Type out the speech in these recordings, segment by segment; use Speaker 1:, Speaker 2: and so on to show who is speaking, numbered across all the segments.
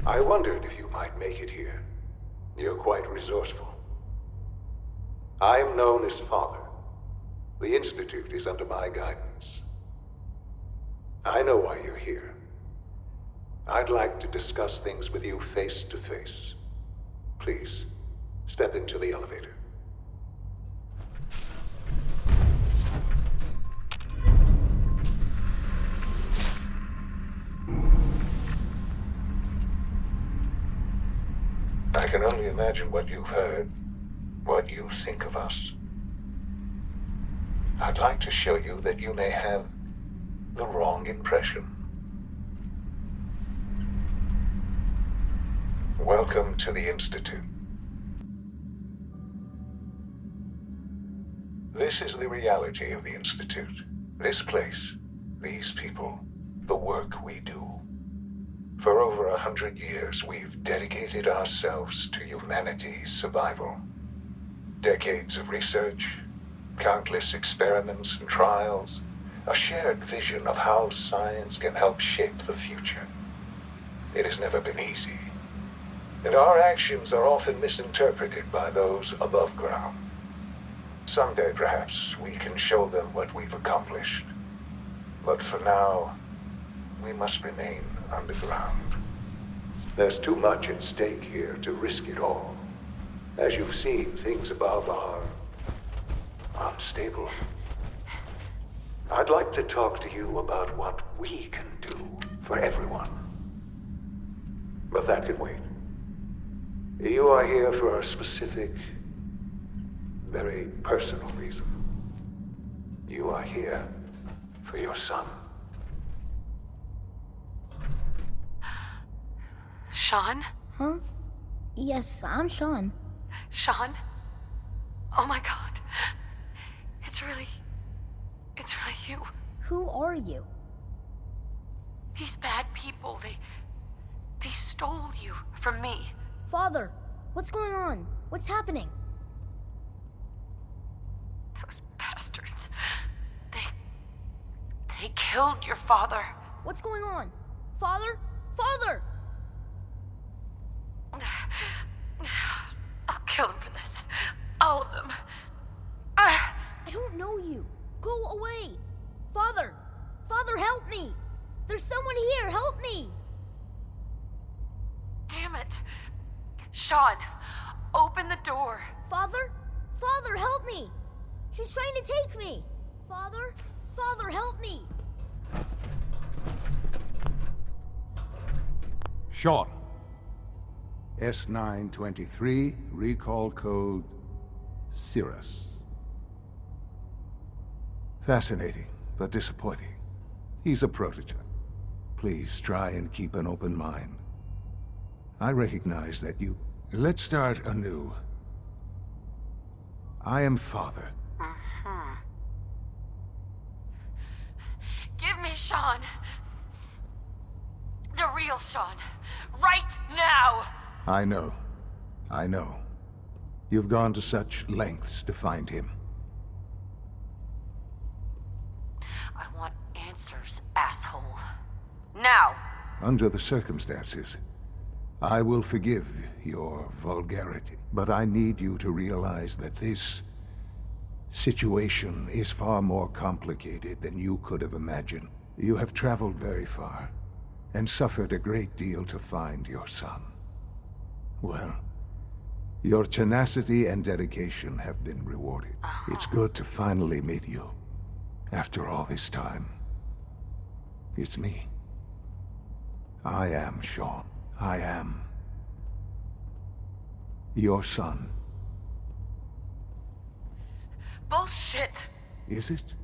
Speaker 1: I wondered if you might make it here. You're quite resourceful. I am known as Father. The Institute is under my guidance. I know why you're here. I'd like to discuss things with you face to face. Please, step into the elevator. I can only imagine what you've heard, what you think of us. I'd like to show you that you may have the wrong impression. Welcome to the Institute. This is the reality of the Institute. This place, these people, the work we do. For over 100 years, we've dedicated ourselves to humanity's survival. Decades of research, countless experiments and trials, a shared vision of how science can help shape the future. It has never been easy, and our actions are often misinterpreted by those above ground. Someday, perhaps, we can show them what we've accomplished. But for now, we must remain underground. There's too much at stake here to risk it all. As you've seen, things above are unstable. I'd like to talk to you about what we can do for everyone. But that can wait. You are here for a specific, very personal reason. You are here for your son.
Speaker 2: Sean?
Speaker 3: Huh? Yes, I'm Sean.
Speaker 2: Sean? Oh my god. It's really you.
Speaker 3: Who are you?
Speaker 2: These bad people, they stole you from me.
Speaker 3: Father, what's going on? What's happening?
Speaker 2: Those bastards. They killed your father.
Speaker 3: What's going on? Father? Father!
Speaker 2: I'll kill them for this. All of them.
Speaker 3: I don't know you. Go away. Father! Father, help me! There's someone here, help me!
Speaker 2: Damn it. Sean, open the door.
Speaker 3: Father? Father, help me! She's trying to take me! Father? Father, help me!
Speaker 4: Sean. S923, recall code Cirrus. Fascinating, but disappointing. He's a prototype. Please try and keep an open mind. I recognize that you... Let's start anew. I am Father.
Speaker 2: Give me Sean. The real Sean. Right now!
Speaker 4: I know. I know. You've gone to such lengths to find him.
Speaker 2: I want answers, asshole. Now!
Speaker 4: Under the circumstances, I will forgive your vulgarity, but I need you to realize that this situation is far more complicated than you could have imagined. You have traveled very far, and suffered a great deal to find your son. Well, your tenacity and dedication have been rewarded. It's good to finally meet you, after all this time. It's me. I am Sean. I am your son.
Speaker 2: Bullshit!
Speaker 4: Is it?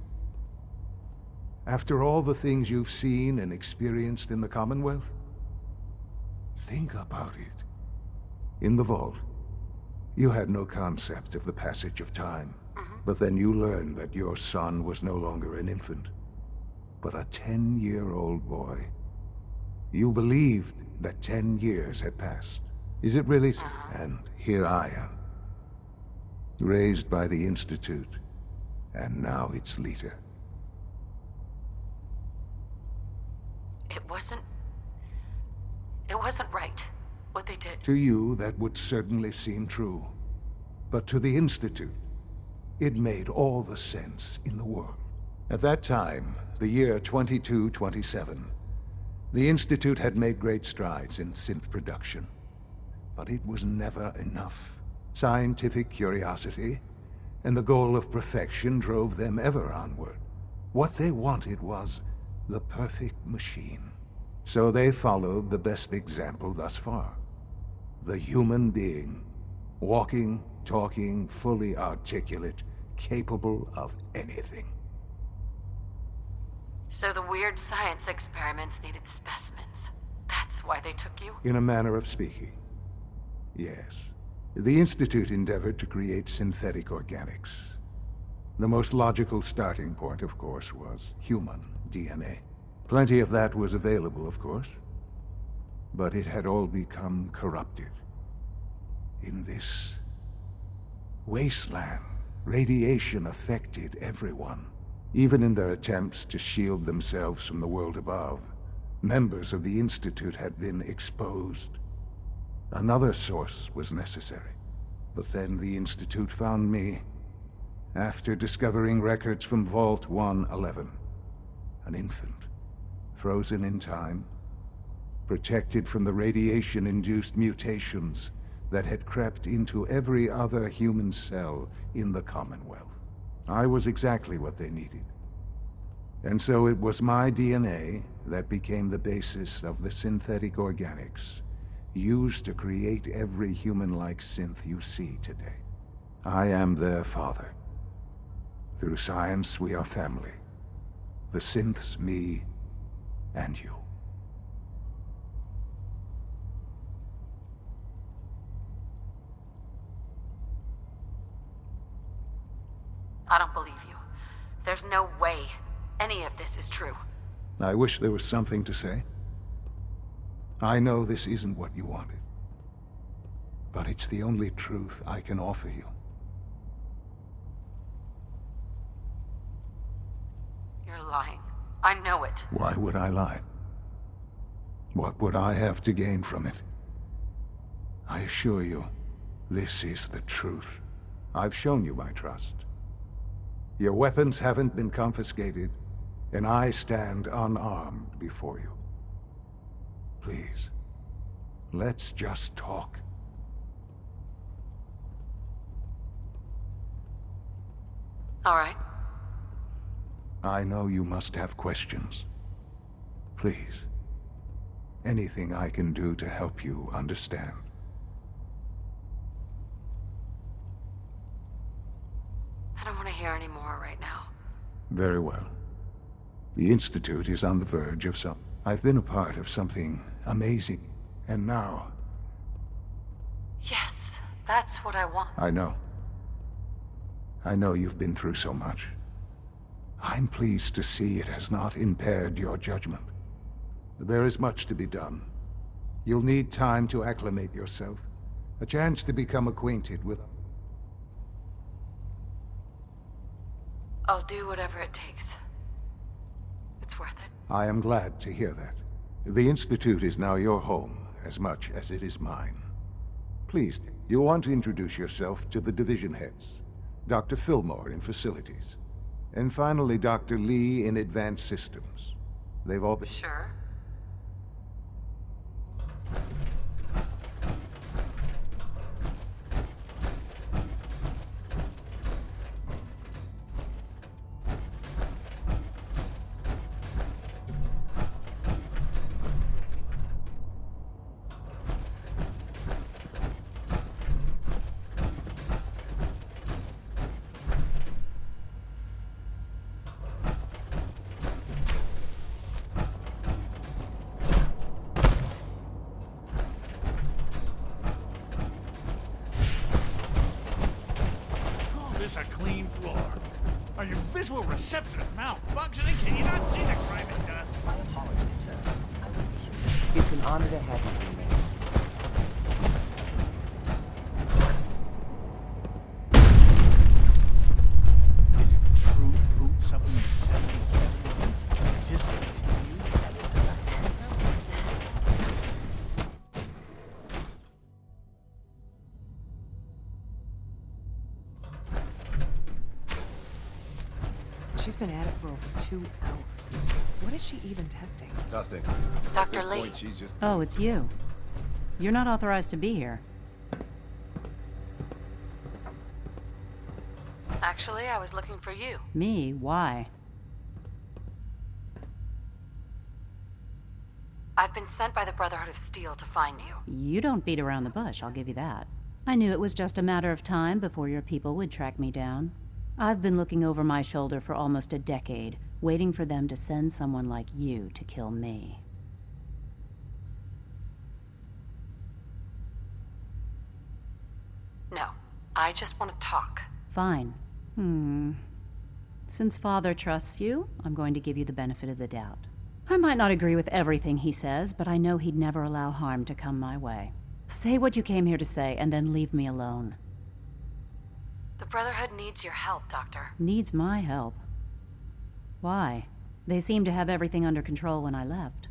Speaker 4: After all the things you've seen and experienced in the Commonwealth? Think about it. In the vault, you had no concept of the passage of time. But then you learned that your son was no longer an infant, but a 10-year-old boy. You believed that 10 years had passed. Is it really so? And here I am, raised by the Institute, and now its leader.
Speaker 2: It wasn't right. What they did?
Speaker 4: To you, that would certainly seem true. But to the Institute, it made all the sense in the world. At that time, the year 2227, the Institute had made great strides in synth production. But it was never enough. Scientific curiosity and the goal of perfection drove them ever onward. What they wanted was the perfect machine. So they followed the best example thus far. The human being. Walking, talking, fully articulate, capable of anything.
Speaker 2: So the weird science experiments needed specimens. That's why they took you?
Speaker 4: In a manner of speaking, yes. The Institute endeavored to create synthetic organics. The most logical starting point, of course, was human DNA. Plenty of that was available, of course. But it had all become corrupted. In this wasteland, radiation affected everyone. Even in their attempts to shield themselves from the world above, members of the Institute had been exposed. Another source was necessary. But then the Institute found me, after discovering records from Vault 111. An infant, frozen in time, protected from the radiation-induced mutations that had crept into every other human cell in the Commonwealth. I was exactly what they needed. And so it was my DNA that became the basis of the synthetic organics used to create every human-like synth you see today. I am their father. Through science, we are family. The synths, me, and you.
Speaker 2: I don't believe you. There's no way any of this is true.
Speaker 4: I wish there was something to say. I know this isn't what you wanted. But it's the only truth I can offer you.
Speaker 2: You're lying. I know it.
Speaker 4: Why would I lie? What would I have to gain from it? I assure you, this is the truth. I've shown you my trust. Your weapons haven't been confiscated, and I stand unarmed before you. Please, let's just talk.
Speaker 2: All right.
Speaker 4: I know you must have questions. Please, anything I can do to help you understand.
Speaker 2: I don't want to hear any more right now.
Speaker 4: Very well. The Institute is on the verge of some... I've been a part of something amazing, and now...
Speaker 2: Yes, that's what I want.
Speaker 4: I know. I know you've been through so much. I'm pleased to see it has not impaired your judgment. There is much to be done. You'll need time to acclimate yourself, a chance to become acquainted with...
Speaker 2: I'll do whatever it takes. It's worth it.
Speaker 4: I am glad to hear that. The Institute is now your home, as much as it is mine. Please, you'll want to introduce yourself to the division heads. Dr. Fillmore in Facilities. And finally, Dr. Lee in Advanced Systems. They've all been...
Speaker 2: Sure.
Speaker 5: A clean floor. Are your visual receptors malfunctioning? Can you not see the grime and dust?
Speaker 6: My apologies, sir. I was issued. It's an honor to have you here, man.
Speaker 5: Is it true food supplement 77 discontinued?
Speaker 7: She's been at it for over 2 hours. What is she even testing?
Speaker 8: Nothing.
Speaker 2: Dr.
Speaker 8: At this
Speaker 2: Lee.
Speaker 8: point, she's just...
Speaker 9: Oh, it's you. You're not authorized to be here.
Speaker 2: Actually, I was looking for you.
Speaker 9: Me? Why?
Speaker 2: I've been sent by the Brotherhood of Steel to find you.
Speaker 9: You don't beat around the bush, I'll give you that. I knew it was just a matter of time before your people would track me down. I've been looking over my shoulder for almost a decade, waiting for them to send someone like you to kill me.
Speaker 2: No, I just want to talk.
Speaker 9: Fine. Since Father trusts you, I'm going to give you the benefit of the doubt. I might not agree with everything he says, but I know he'd never allow harm to come my way. Say what you came here to say, and then leave me alone.
Speaker 2: The Brotherhood needs your help, Doctor.
Speaker 9: Needs my help. Why? They seemed to have everything under control when I left.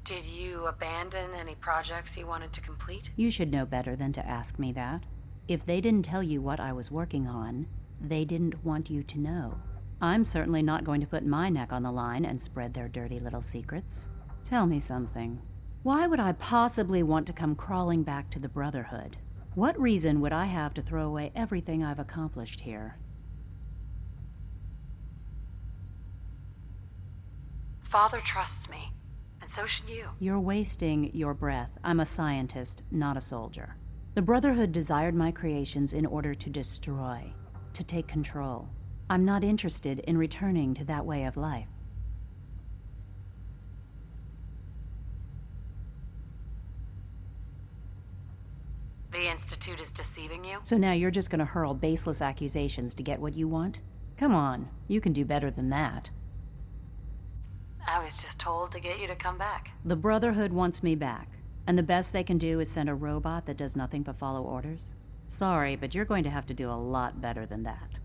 Speaker 2: Did you abandon any projects you wanted to complete?
Speaker 9: You should know better than to ask me that. If they didn't tell you what I was working on, they didn't want you to know. I'm certainly not going to put my neck on the line and spread their dirty little secrets. Tell me something. Why would I possibly want to come crawling back to the Brotherhood? What reason would I have to throw away everything I've accomplished here?
Speaker 2: Father trusts me, and so should you.
Speaker 9: You're wasting your breath. I'm a scientist, not a soldier. The Brotherhood desired my creations in order to destroy, to take control. I'm not interested in returning to that way of life.
Speaker 2: The Institute is deceiving you?
Speaker 9: So now you're just gonna hurl baseless accusations to get what you want? Come on, you can do better than that.
Speaker 2: I was just told to get you to come back.
Speaker 9: The Brotherhood wants me back, and the best they can do is send a robot that does nothing but follow orders. Sorry, but you're going to have to do a lot better than that.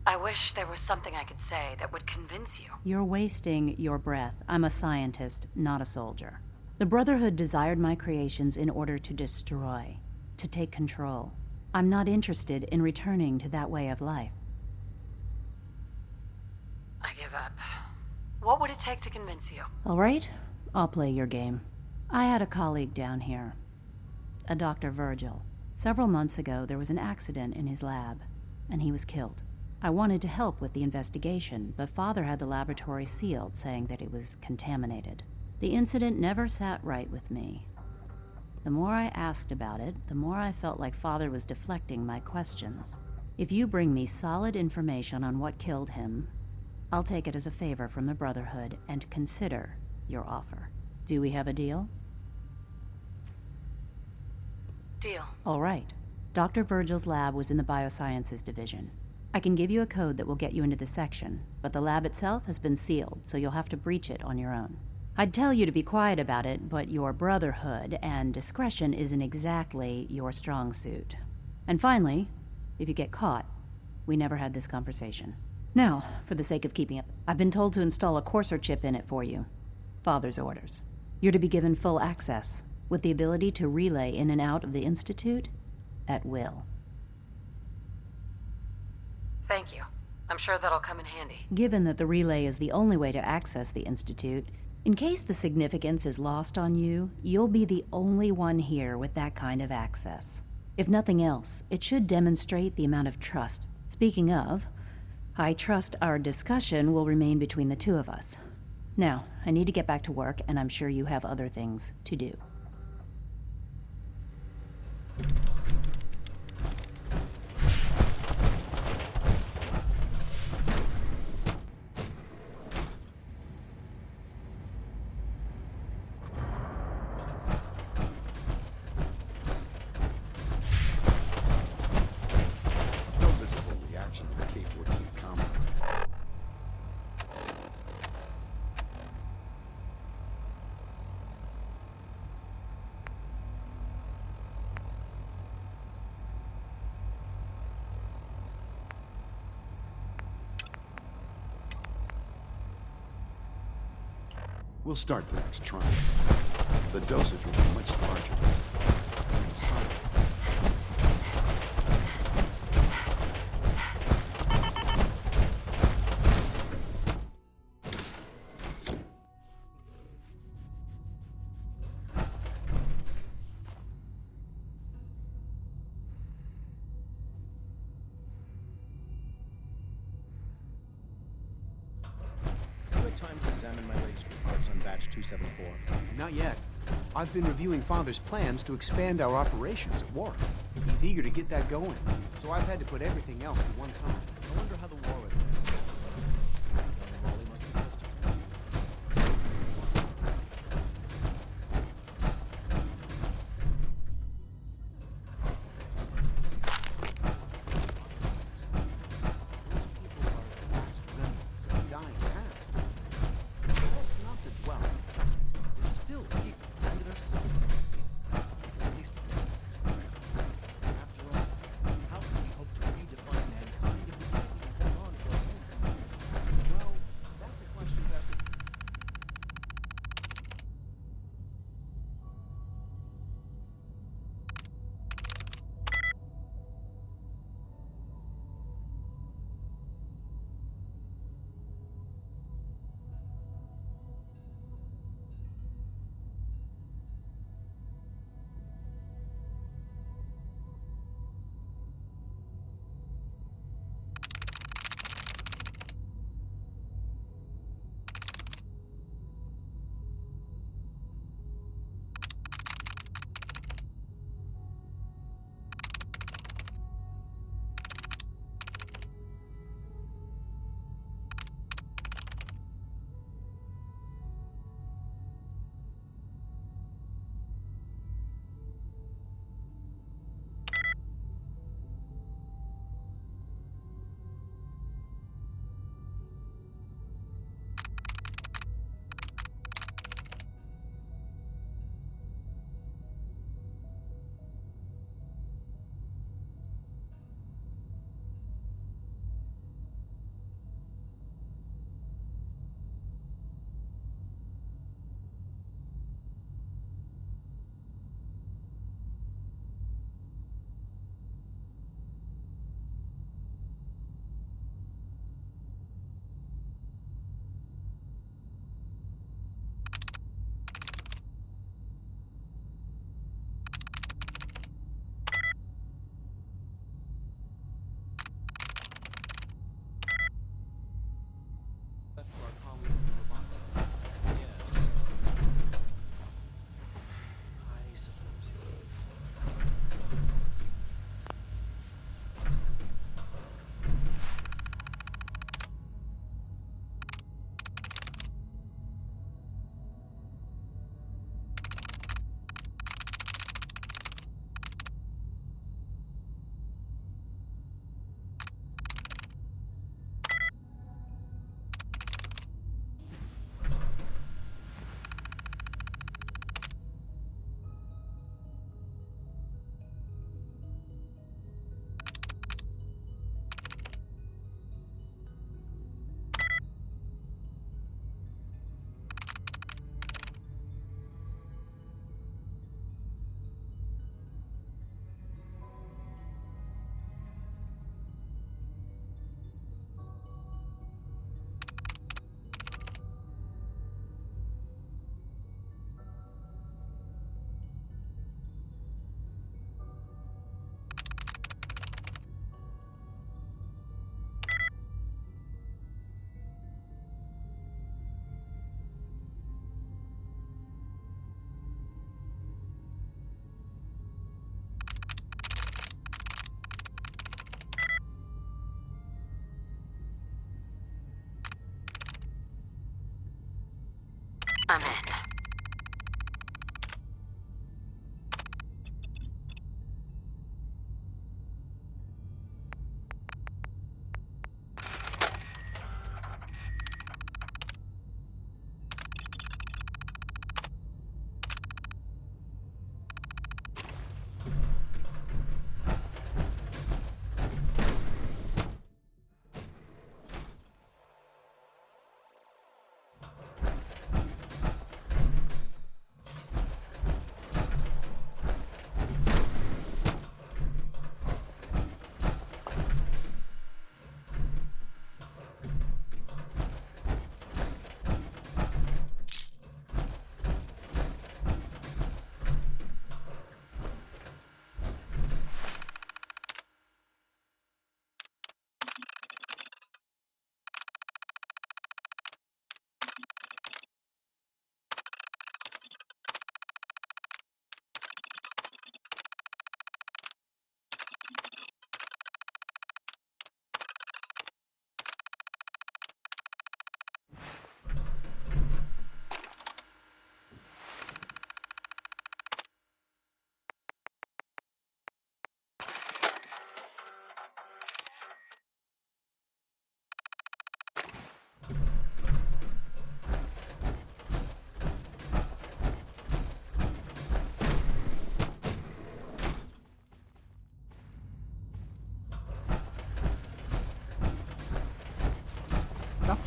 Speaker 2: I wish there was something I could say that would convince you.
Speaker 9: You're wasting your breath. I'm a scientist, not a soldier. The Brotherhood desired my creations in order to destroy, to take control. I'm not interested in returning to that way of life.
Speaker 2: I give up. What would it take to convince you?
Speaker 9: All right, I'll play your game. I had a colleague down here, a Dr. Virgil. Several months ago, there was an accident in his lab, and he was killed. I wanted to help with the investigation, but Father had the laboratory sealed, saying that it was contaminated. The incident never sat right with me. The more I asked about it, the more I felt like Father was deflecting my questions. If you bring me solid information on what killed him, I'll take it as a favor from the Brotherhood and consider your offer. Do we have a deal?
Speaker 2: Deal.
Speaker 9: All right. Dr. Virgil's lab was in the Biosciences Division. I can give you a code that will get you into the section, but the lab itself has been sealed, so you'll have to breach it on your own. I'd tell you to be quiet about it, but your Brotherhood and discretion isn't exactly your strong suit. And finally, if you get caught, we never had this conversation. Now, for the sake of keeping it, I've been told to install a courser chip in it for you. Father's orders. You're to be given full access, with the ability to relay in and out of the Institute at will.
Speaker 2: Thank you. I'm sure that'll come in handy.
Speaker 9: Given that the relay is the only way to access the Institute, in case the significance is lost on you, you'll be the only one here with that kind of access. If nothing else, it should demonstrate the amount of trust. Speaking of, I trust our discussion will remain between the two of us. Now, I need to get back to work, and I'm sure you have other things to do.
Speaker 8: No visible reaction to the K-14 combat. We'll start the next trial. The dosage will be much larger this time.
Speaker 10: examined my latest reports on batch 274?
Speaker 11: Not yet. I've been reviewing Father's plans to expand our operations at Warren. He's eager to get that going, so I've had to put everything else to one side.
Speaker 10: I wonder how the war with him. Molly must have posted. Those people are the last remnants of a dying past. Best not to dwell on it. They're still people, and they're suffering. At least, it's rare. After all, how can we hope to redefine mankind if we can't even hold on to our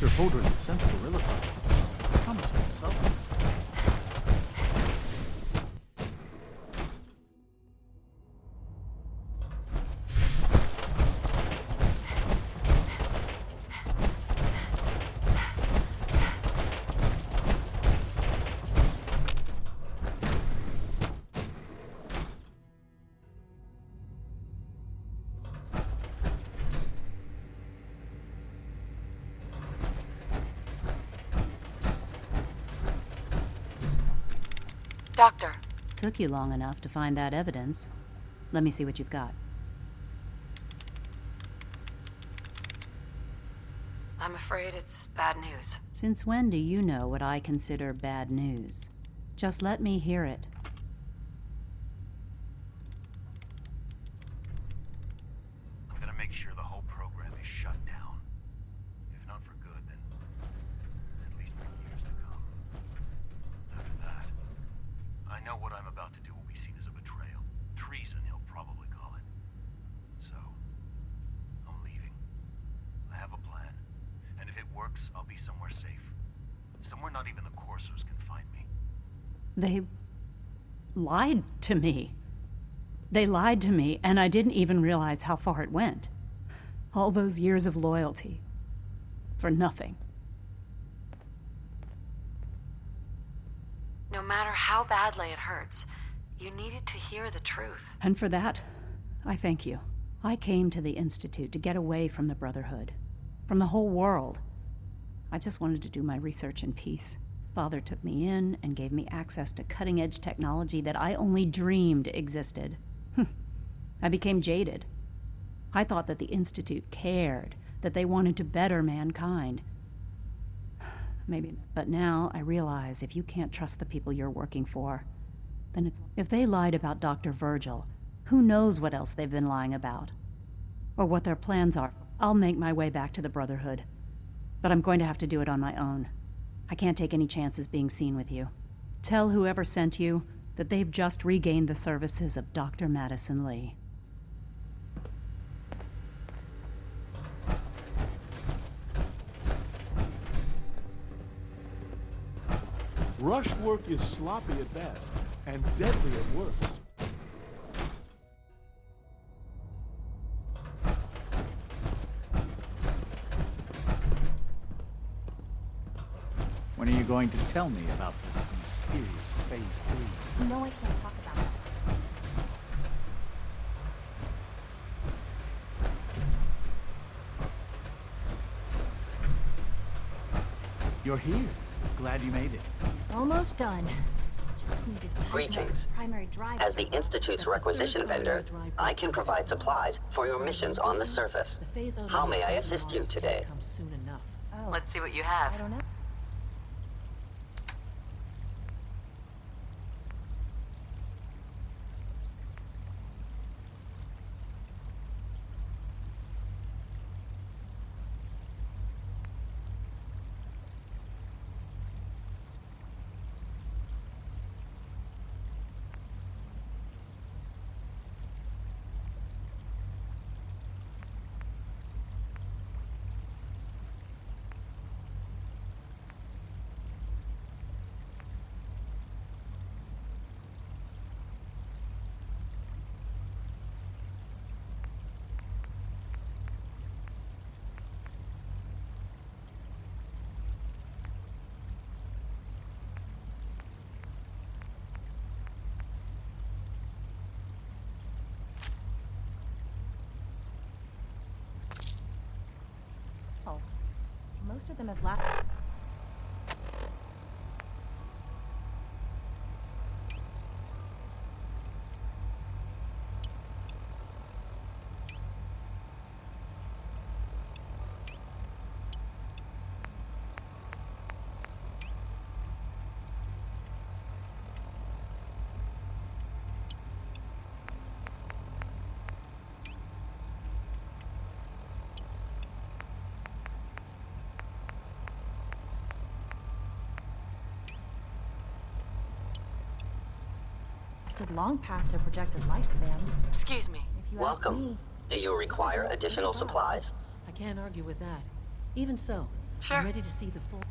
Speaker 5: Dr. Holdren sent the gorilla project. Promising results.
Speaker 2: Doctor.
Speaker 9: Took you long enough to find that evidence. Let me see what you've got.
Speaker 2: I'm afraid it's bad news.
Speaker 9: Since when do you know what I consider bad news? Just let me hear it.
Speaker 12: I'm gonna make sure the whole program is shut down. If not for good, then at least for years to come. After that, I know what I'm about to do will be seen as a betrayal. Treason, he'll probably call it. So, I'm leaving. I have a plan. And if it works, I'll be somewhere safe. Somewhere not even the Corsairs can find me.
Speaker 9: They lied to me. They lied to me, and I didn't even realize how far it went. All those years of loyalty. For nothing.
Speaker 2: No matter how badly it hurts, you needed to hear the truth.
Speaker 9: And for that, I thank you. I came to the Institute to get away from the Brotherhood. From the whole world. I just wanted to do my research in peace. Father took me in and gave me access to cutting-edge technology that I only dreamed existed. I became jaded. I thought that the Institute cared, that they wanted to better mankind. Maybe, but now I realize if you can't trust the people you're working for, then it's... If they lied about Dr. Virgil, who knows what else they've been lying about? Or what their plans are. I'll make my way back to the Brotherhood. But I'm going to have to do it on my own. I can't take any chances being seen with you. Tell whoever sent you that they've just regained the services of Dr. Madison Lee.
Speaker 5: Rushed work is sloppy at best, and deadly at worst. When are you going to tell me about this mysterious Phase 3?
Speaker 3: No, I can't talk about it.
Speaker 5: You're here. Glad you made it.
Speaker 3: Almost done. Just needed to tighten up
Speaker 13: Greetings.
Speaker 3: the primary drive
Speaker 13: As the
Speaker 3: circuit.
Speaker 13: Institute's requisition vendor, I can provide supplies for your missions on the surface. How may I assist you today?
Speaker 3: Oh,
Speaker 2: Let's see what you
Speaker 3: I
Speaker 2: have.
Speaker 3: don't know. Most of them have left. Long past their projected lifespans.
Speaker 2: Excuse me.
Speaker 3: If you ask
Speaker 13: Welcome.
Speaker 3: me.
Speaker 13: Do you require additional supplies?
Speaker 14: I can't argue with that. Even so,
Speaker 2: Sure.
Speaker 14: I'm ready to see the full...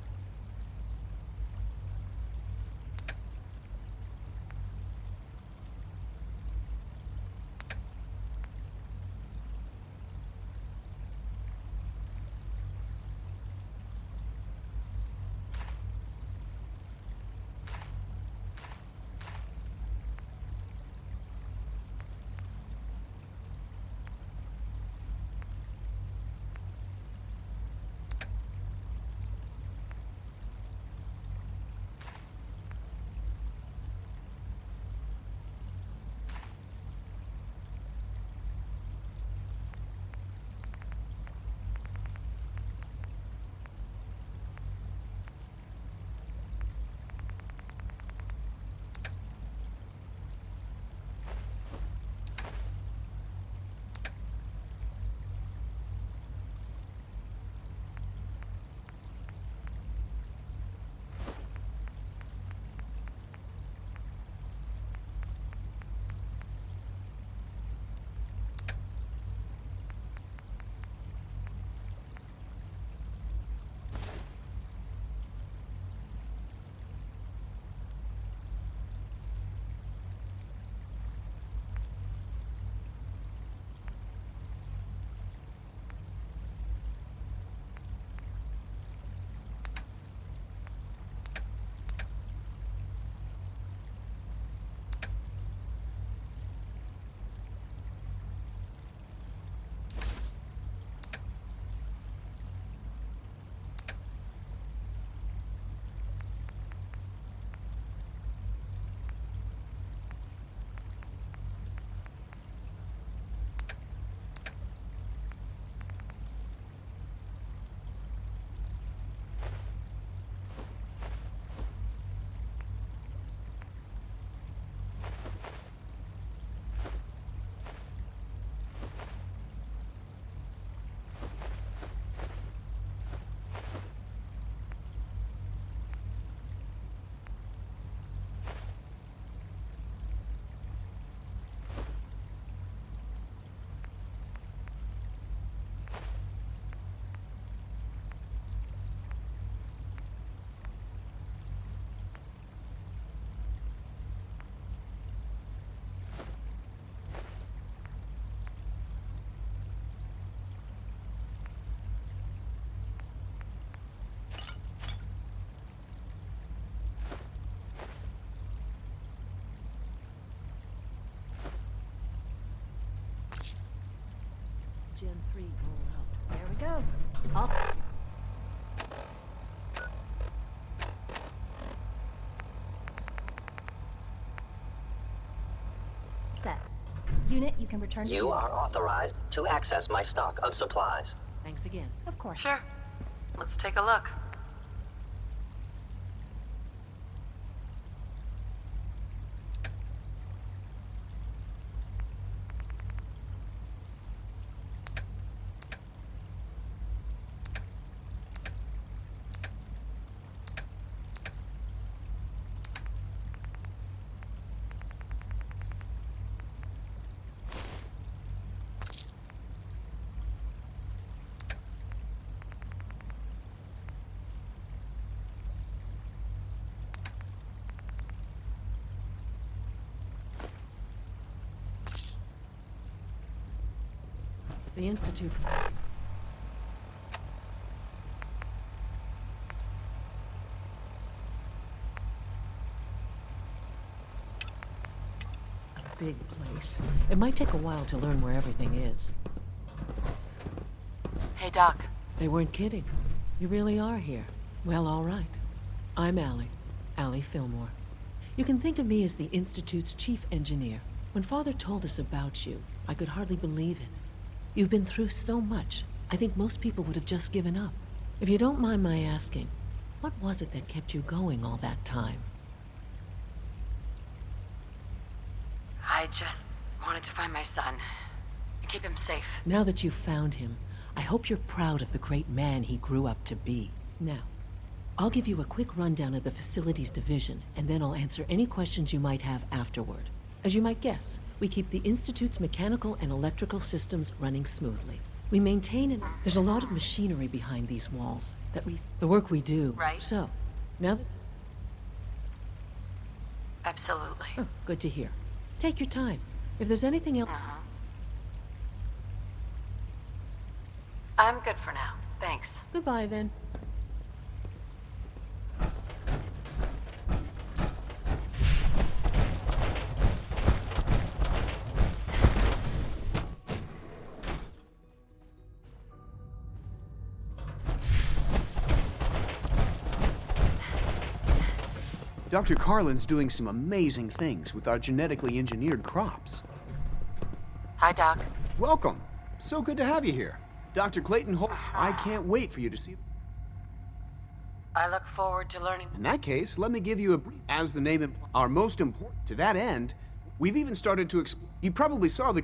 Speaker 14: Gen 3 roll out.
Speaker 7: There we go. I'll... Set. Unit, you can return to...
Speaker 13: You are authorized to access my stock of supplies.
Speaker 14: Thanks again.
Speaker 7: Of course.
Speaker 2: Sure. Let's take a look.
Speaker 14: The Institute's... a big place. It might take a while to learn where everything is.
Speaker 2: Hey, Doc.
Speaker 14: They weren't kidding. You really are here. Well, all right. I'm Allie Fillmore. You can think of me as the Institute's chief engineer. When Father told us about you, I could hardly believe it. You've been through so much, I think most people would have just given up. If you don't mind my asking, what was it that kept you going all that time?
Speaker 2: I just wanted to find my son and keep him safe.
Speaker 14: Now that you've found him, I hope you're proud of the great man he grew up to be. Now, I'll give you a quick rundown of the facilities division, and then I'll answer any questions you might have afterward. As you might guess, we keep the Institute's mechanical and electrical systems running smoothly. We maintain and there's a lot of machinery behind these walls that the work we do.
Speaker 2: Right.
Speaker 14: So, now that...
Speaker 2: Absolutely.
Speaker 14: Oh, good to hear. Take your time. If there's anything else...
Speaker 2: I'm good for now. Thanks.
Speaker 14: Goodbye, then.
Speaker 11: Dr. Carlin's doing some amazing things with our genetically engineered crops.
Speaker 2: Hi, Doc.
Speaker 11: Welcome. So good to have you here. Dr. Clayton Holt, I can't wait for you to see...
Speaker 2: I look forward to learning.
Speaker 11: In that case, let me give you a brief. As the name implies, our most important. To that end, we've even started to You probably saw the...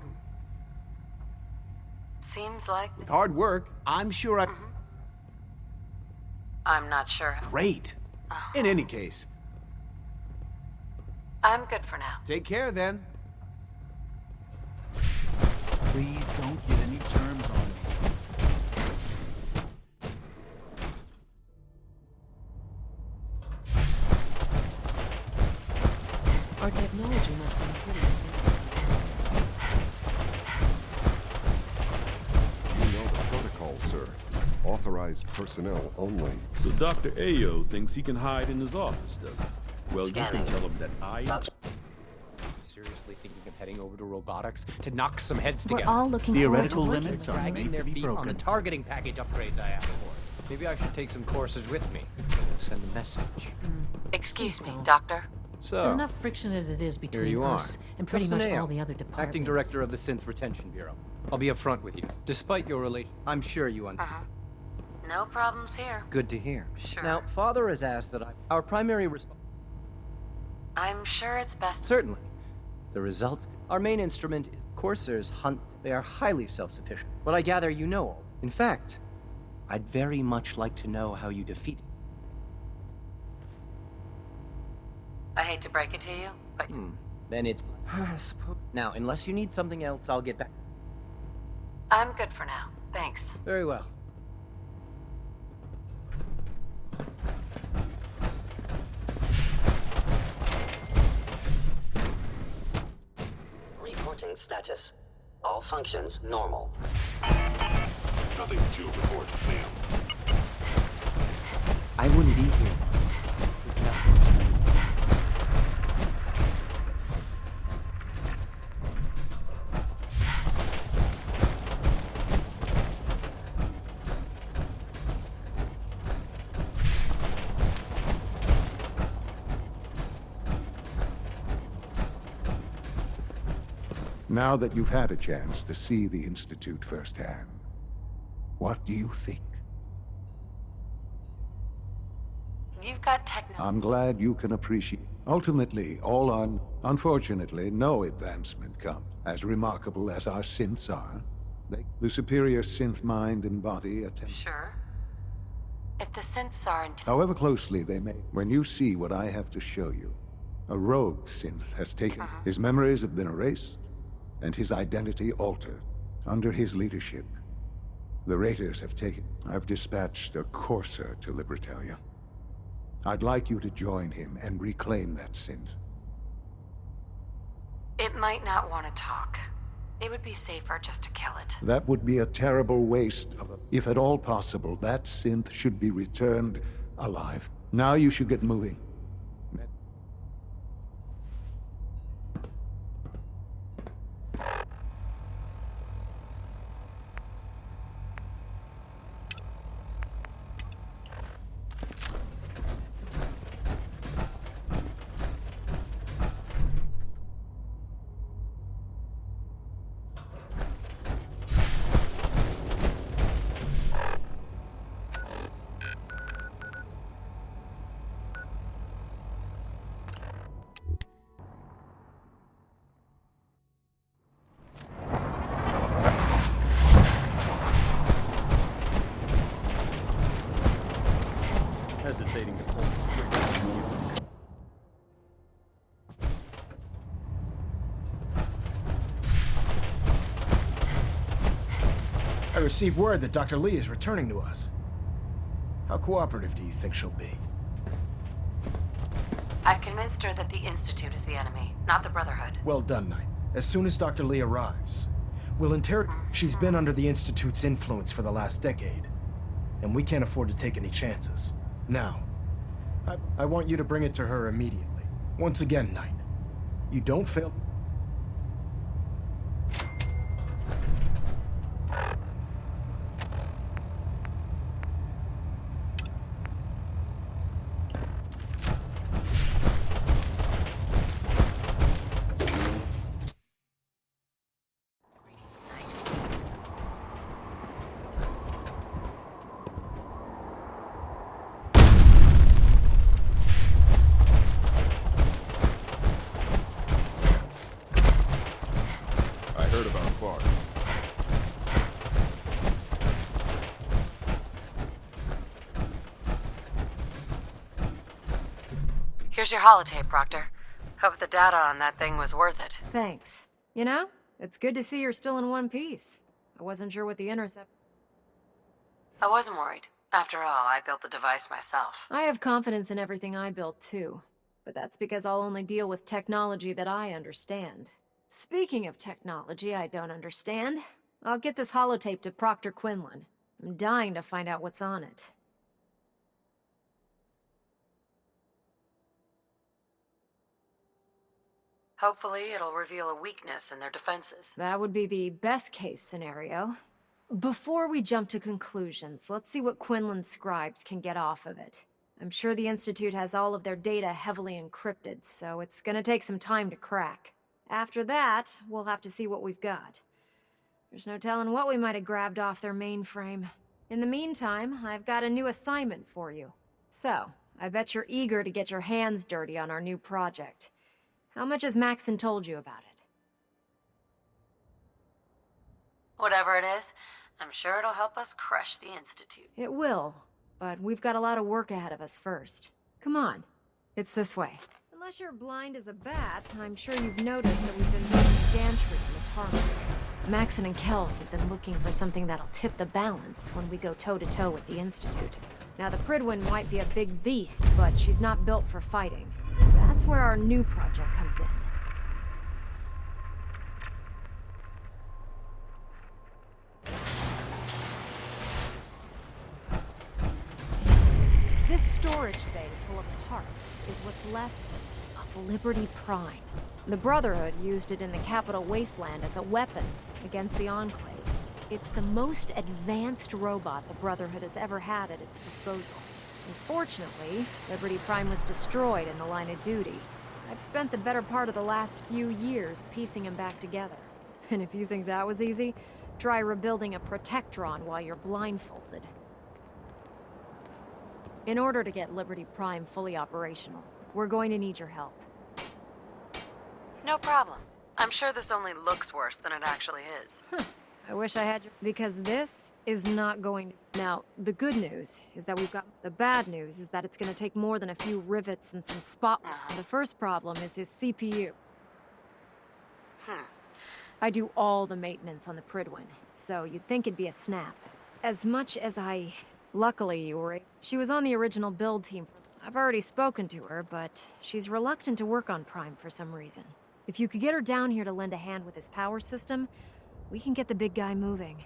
Speaker 2: Seems like...
Speaker 11: With hard work, I'm sure
Speaker 2: I'm not sure.
Speaker 11: Great. In any case...
Speaker 2: I'm good for now.
Speaker 11: Take care, then.
Speaker 5: Please don't get any germs on me.
Speaker 14: Our technology must seem pretty advanced.
Speaker 8: You know the protocol, sir. Authorized personnel only.
Speaker 15: So Dr. Ayo thinks he can hide in his office, does he? Well,
Speaker 13: Scanning.
Speaker 15: you can tell him that I...
Speaker 6: Seriously thinking of heading over to robotics to knock some heads
Speaker 9: We're
Speaker 6: together?
Speaker 9: all looking
Speaker 5: Theoretical
Speaker 9: forward to
Speaker 5: limits
Speaker 9: working
Speaker 5: are
Speaker 9: with you.
Speaker 5: made
Speaker 6: Dragging their
Speaker 5: to be
Speaker 6: feet on the
Speaker 5: broken.
Speaker 6: targeting package upgrades I asked for. Maybe I should take some courses with me. Send a message.
Speaker 2: Excuse me, Doctor.
Speaker 6: So,
Speaker 14: There's enough friction as it is
Speaker 6: here
Speaker 14: between
Speaker 6: you are.
Speaker 14: us and pretty much all the other departments.
Speaker 6: Acting Director of the Synth Retention Bureau. I'll be upfront with you. Despite your relation, I'm sure you understand.
Speaker 2: No problems here.
Speaker 6: Good to hear.
Speaker 2: Sure.
Speaker 6: Now, Father has asked that our primary
Speaker 2: I'm sure it's best.
Speaker 6: Certainly. The results. Our main instrument is coursers hunt. They are highly self-sufficient. But I gather you know all. In fact, I'd very much like to know how you defeat it.
Speaker 2: I hate to break it to you, but
Speaker 6: Then it's... Now, unless you need something else, I'll get back.
Speaker 2: I'm good for now. Thanks.
Speaker 6: Very well.
Speaker 13: Reporting status. All functions normal.
Speaker 8: Nothing to report, ma'am.
Speaker 6: I wouldn't be here.
Speaker 4: Now that you've had a chance to see the Institute firsthand, what do you think?
Speaker 2: You've got techno.
Speaker 4: I'm glad you can appreciate. Ultimately, unfortunately, no advancement comes. As remarkable as our synths are, the superior synth mind and body attempt.
Speaker 2: Sure. If the synths are in...
Speaker 4: However closely they may, when you see what I have to show you, a rogue synth has taken. His memories have been erased, and his identity altered. Under his leadership, the Raiders have taken... I've dispatched a courser to Libertalia. I'd like you to join him and reclaim that synth.
Speaker 2: It might not want to talk. It would be safer just to kill it.
Speaker 4: That would be a terrible waste of If at all possible, that synth should be returned alive. Now you should get moving.
Speaker 5: Hesitating to pull the trigger.
Speaker 11: I received word that Dr. Lee is returning to us. How cooperative do you think she'll be?
Speaker 2: I've convinced her that the Institute is the enemy, not the Brotherhood.
Speaker 11: Well done, Knight. As soon as Dr. Lee arrives, we'll interrogate. She's been under the Institute's influence for the last decade, and we can't afford to take any chances. Now, I want you to bring it to her immediately. Once again, Knight, you don't fail.
Speaker 8: I heard about Clark.
Speaker 2: Here's your holotape, Proctor. Hope the data on that thing was worth it.
Speaker 16: Thanks. You know, it's good to see you're still in one piece. I wasn't sure what the intercept...
Speaker 2: I wasn't worried. After all, I built the device myself.
Speaker 16: I have confidence in everything I built, too. But that's because I'll only deal with technology that I understand. Speaking of technology I don't understand, I'll get this holotape to Proctor Quinlan. I'm dying to find out what's on it.
Speaker 2: Hopefully, it'll reveal a weakness in their defenses.
Speaker 16: That would be the best-case scenario. Before we jump to conclusions, let's see what Quinlan's scribes can get off of it. I'm sure the Institute has all of their data heavily encrypted, so it's gonna take some time to crack. After that, we'll have to see what we've got. There's no telling what we might have grabbed off their mainframe. In the meantime, I've got a new assignment for you. So, I bet you're eager to get your hands dirty on our new project. How much has Maxon told you about it?
Speaker 2: Whatever it is, I'm sure it'll help us crush the Institute.
Speaker 16: It will, but we've got a lot of work ahead of us first. Come on, it's this way. Unless you're blind as a bat, I'm sure you've noticed that we've been moving gantry on the tarmac. Maxon and Kells have been looking for something that'll tip the balance when we go toe-to-toe with the Institute. Now, the Prydwen might be a big beast, but she's not built for fighting. That's where our new project comes in. This storage bay full of parts is what's left of Liberty Prime. The Brotherhood used it in the Capital Wasteland as a weapon against the Enclave. It's the most advanced robot the Brotherhood has ever had at its disposal. Unfortunately, Liberty Prime was destroyed in the line of duty. I've spent the better part of the last few years piecing him back together. And if you think that was easy, try rebuilding a Protectron while you're blindfolded. In order to get Liberty Prime fully operational, we're going to need your help.
Speaker 2: No problem. I'm sure this only looks worse than it actually is.
Speaker 16: I wish I had your... Because this is not going to... Now, the good news is that we've got... The bad news is that it's going to take more than a few rivets and some spot... The first problem is his CPU. I do all the maintenance on the Prydwen, so you'd think it'd be a snap. As much as I... Luckily, you were... She was on the original build team. I've already spoken to her, but she's reluctant to work on Prime for some reason. If you could get her down here to lend a hand with his power system, we can get the big guy moving.